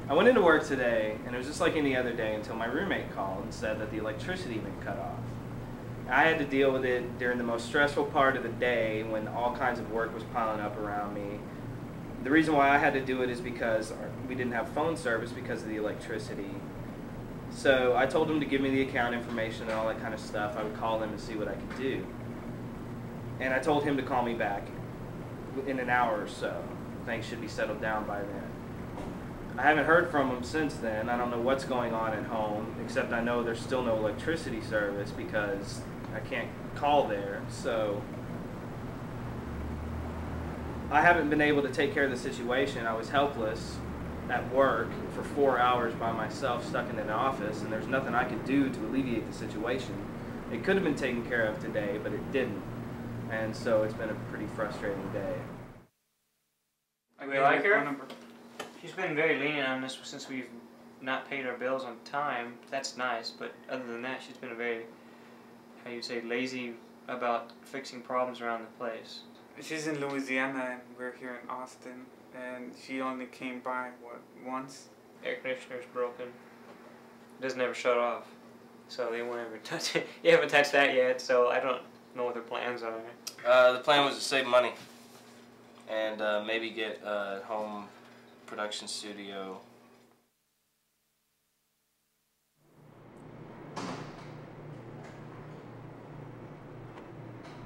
I went into work today, and it was just like any other day until my roommate called and said that the electricity had been cut off. I had to deal with it during the most stressful part of the day when all kinds of work was piling up around me. The reason why I had to do it is because we didn't have phone service because of the electricity. So I told him to give me the account information and all that kind of stuff. I would call him and see what I could do. And I told him to call me back in an hour or so. Things should be settled down by then. I haven't heard from him since then. I don't know what's going on at home, except I know there's still no electricity service because I can't call there. So I haven't been able to take care of the situation. I was helpless at work for 4 hours by myself, stuck in an office, and there's nothing I could do to alleviate the situation. It could have been taken care of today, but it didn't. And so it's been a pretty frustrating day. We like her? She's been very lenient on this since we've not paid our bills on time. That's nice, but other than that, she's been very, how you say, lazy about fixing problems around the place. She's in Louisiana and we're here in Austin, and she only came by, what, once? Air conditioner's broken. It doesn't ever shut off, so they won't ever touch it. You haven't touched that yet, so I don't know what their plans are. The plan was to save money and maybe get a home production studio.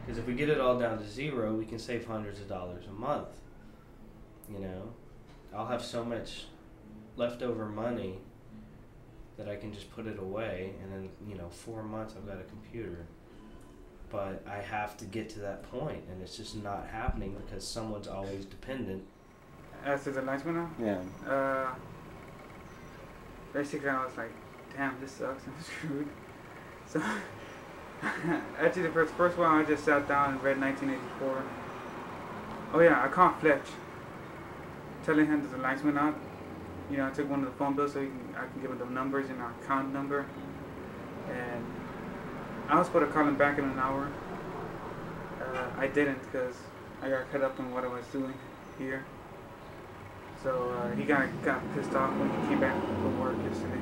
Because if we get it all down to zero, we can save hundreds of dollars a month. You know, I'll have so much leftover money that I can just put it away, and in 4 months I've got a computer. But I have to get to that point, and it's just not happening because someone's always dependent. After the lights went off? Yeah. Basically I was like, damn, this sucks, I'm screwed. So, actually the first one I just sat down and read 1984. Oh yeah, I called Fletch, telling him that the lights went out. I took one of the phone bills so I can give him the numbers and our account number. And I was supposed to call him back in an hour. I didn't because I got caught up in what I was doing here. So he got pissed off when he came back from work yesterday.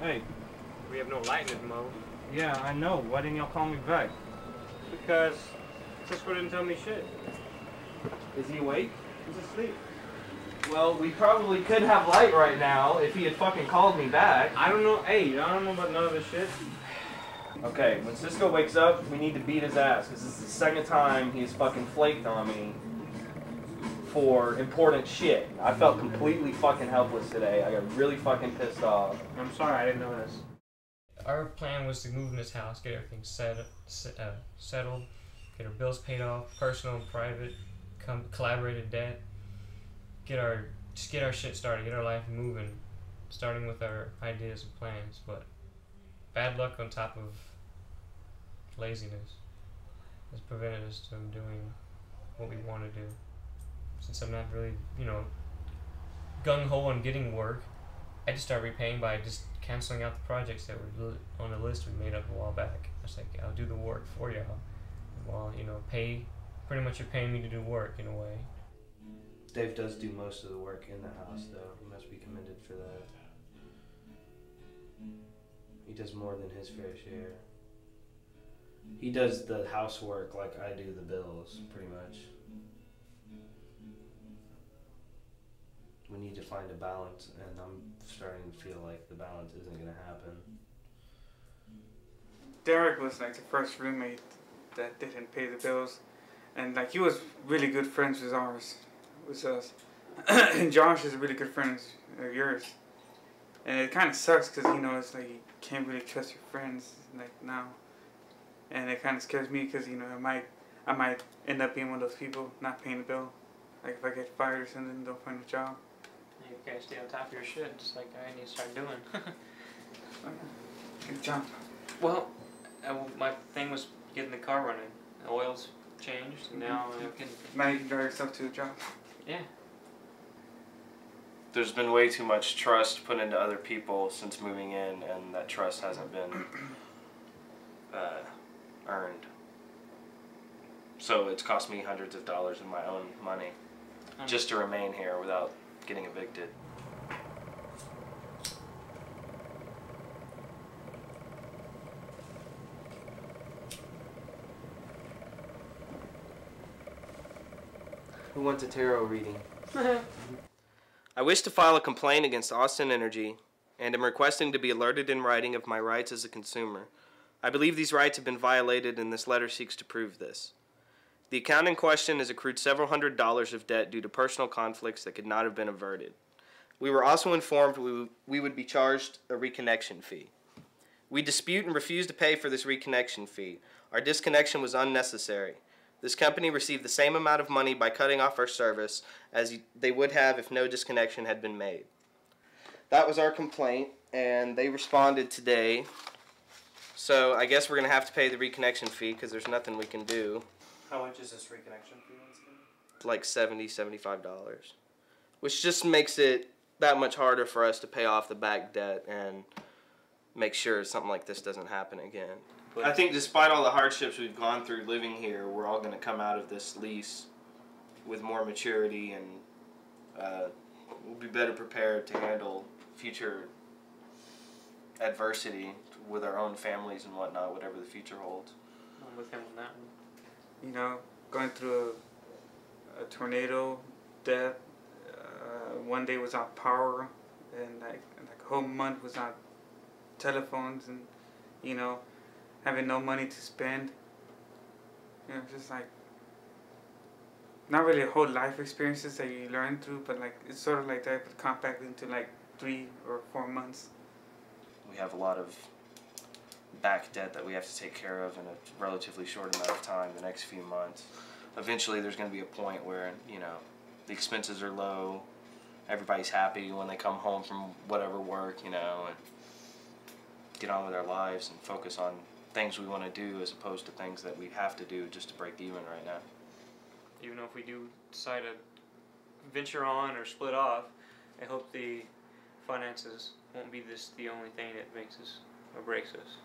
Hey. We have no light in this mode. Yeah, I know. Why didn't y'all call me back? Because Cisco didn't tell me shit. Is he awake? He's asleep. Well, we probably could have light right now if he had fucking called me back. I don't know. Hey, I don't know about none of this shit. Okay, when Cisco wakes up, we need to beat his ass, because this is the second time he's fucking flaked on me for important shit. I felt completely fucking helpless today. I got really fucking pissed off. I'm sorry, I didn't know this. Our plan was to move in this house, get everything settled, get our bills paid off, personal and private, collaborated debt, just get our shit started, get our life moving, starting with our ideas and plans. But bad luck on top of laziness has prevented us from doing what we want to do. Since I'm not really, gung-ho on getting work, I just start repaying by just canceling out the projects that were on the list we made up a while back. I was like, I'll do the work for y'all. Well, pretty much you're paying me to do work in a way. Dave does do most of the work in the house, though. He must be commended for that. He does more than his fair share. He does the housework like I do the bills, pretty much. We need to find a balance, and I'm starting to feel like the balance isn't going to happen. Derek was like the first roommate that didn't pay the bills, and he was really good friends with us. And Josh is a really good friend of yours. And it kind of sucks because it's like you can't really trust your friends now. And it kind of scares me because I might end up being one of those people not paying the bill. Like if I get fired or something, don't find a job. You gotta stay on top of your shit, just like I need to start doing. Good job. Well, my thing was getting the car running. The oil's changed, and now I can... Now you can drive yourself to a job. Yeah. there's been way too much trust put into other people since moving in, and that trust hasn't been earned. So it's cost me hundreds of dollars of my own money just to remain here without getting evicted. Who wants a tarot reading? I wish to file a complaint against Austin Energy and am requesting to be alerted in writing of my rights as a consumer. I believe these rights have been violated, and this letter seeks to prove this. The account in question has accrued several $100s of debt due to personal conflicts that could not have been averted. We were also informed we would be charged a reconnection fee. We dispute and refuse to pay for this reconnection fee. Our disconnection was unnecessary. This company received the same amount of money by cutting off our service as they would have if no disconnection had been made. That was our complaint, and they responded today. So I guess we're going to have to pay the reconnection fee because there's nothing we can do. How much is this reconnection fee? Like $70, $75. Which just makes it that much harder for us to pay off the back debt and make sure something like this doesn't happen again. I think despite all the hardships we've gone through living here, we're all going to come out of this lease with more maturity, and we'll be better prepared to handle future adversity with our own families and whatnot, whatever the future holds. I'm with him on that one. You know, going through a tornado, death, one day without power, and like a whole month without telephones, and you know, having no money to spend. You know, just like not really a whole life experiences that you learn through, but like it's sort of like that, but compact into like 3 or 4 months. We have a lot of back debt that we have to take care of in a relatively short amount of time, the next few months. Eventually there's going to be a point where, you know, the expenses are low, everybody's happy when they come home from whatever work, you know, and get on with their lives and focus on things we want to do as opposed to things that we have to do just to break even right now. Even if we do decide to venture on or split off, I hope the finances won't be the only thing that makes us or breaks us.